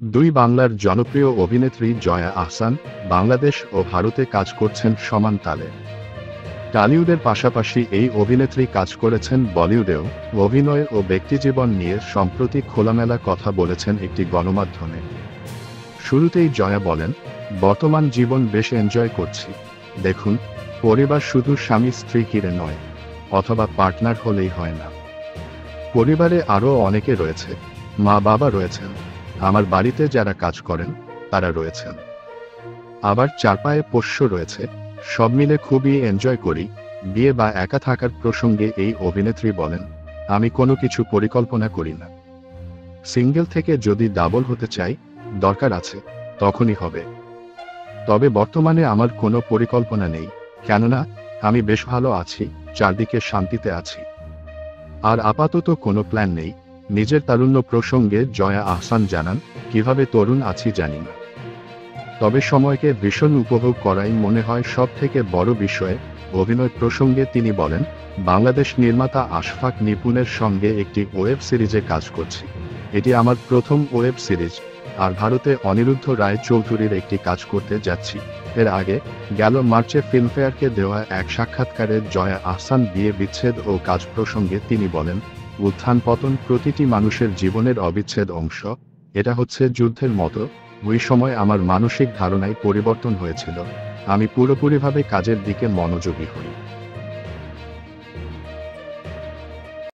দুই বাংলার জনপ্রিয় অভিনেত্রী জয়া আহসান বাংলাদেশ ও ভারতে কাজ করছেন সমান তালে। টলিউডের পাশাপাশি এই অভিনেত্রী কাজ করেছেন বলিউডেও। অভিনয় ও ব্যক্তিজীবন নিয়ে সম্প্রতি খোলামেলা কথা বলেছেন একটি গণমাধ্যমে। শুরুতেই জয়া বলেন, বর্তমান জীবন বেশ এনজয় করছি। দেখুন, পরিবার শুধু স্বামী স্ত্রী ঘিরে নয়, অথবা পার্টনার হলেই হয় না। পরিবারে আরও অনেকে রয়েছে, মা বাবা রয়েছেন, আমার বাড়িতে যারা কাজ করেন তারা রয়েছেন, আবার চারপায়ে পোষ্য রয়েছে। সব মিলে খুবই এনজয় করি। বিয়ে বা একা থাকার প্রসঙ্গে এই অভিনেত্রী বলেন, আমি কোনো কিছু পরিকল্পনা করি না। সিঙ্গেল থেকে যদি ডাবল হতে চাই, দরকার আছে, তখনই হবে। তবে বর্তমানে আমার কোনো পরিকল্পনা নেই, কেননা আমি বেশ ভালো আছি, চারদিকে শান্তিতে আছি। আর আপাতত কোনো প্ল্যান নেই। নিজের তারুণ্য প্রসঙ্গে জয়া আহসান জানান, কিভাবে তরুণ আছি জানি না, তবে সময়কে ভীষণ উপভোগ করাই মনে হয় সব থেকে বড় বিষয়। অভিনয় প্রসঙ্গে তিনি বলেন, বাংলাদেশ নির্মাতা আশফাক নিপুণের সঙ্গে একটি ওয়েব সিরিজে কাজ করছি। এটি আমার প্রথম ওয়েব সিরিজ। আর ভারতে অনিরুদ্ধ রায় চৌধুরীর একটি কাজ করতে যাচ্ছি। এর আগে গেল মার্চে ফিল্মফেয়ারকে দেওয়া এক সাক্ষাৎকারে জয়া আহসান বিয়ে বিচ্ছেদ ও কাজ প্রসঙ্গে তিনি বলেন, উত্থান পতন প্রতিটি মানুষের জীবনের অবিচ্ছেদ অংশ। এটা হচ্ছে যুদ্ধের মতো। ওই সময় আমার মানসিক ধারণায় পরিবর্তন হয়েছিল। আমি পুরোপুরিভাবে কাজের দিকে মনোযোগী হই।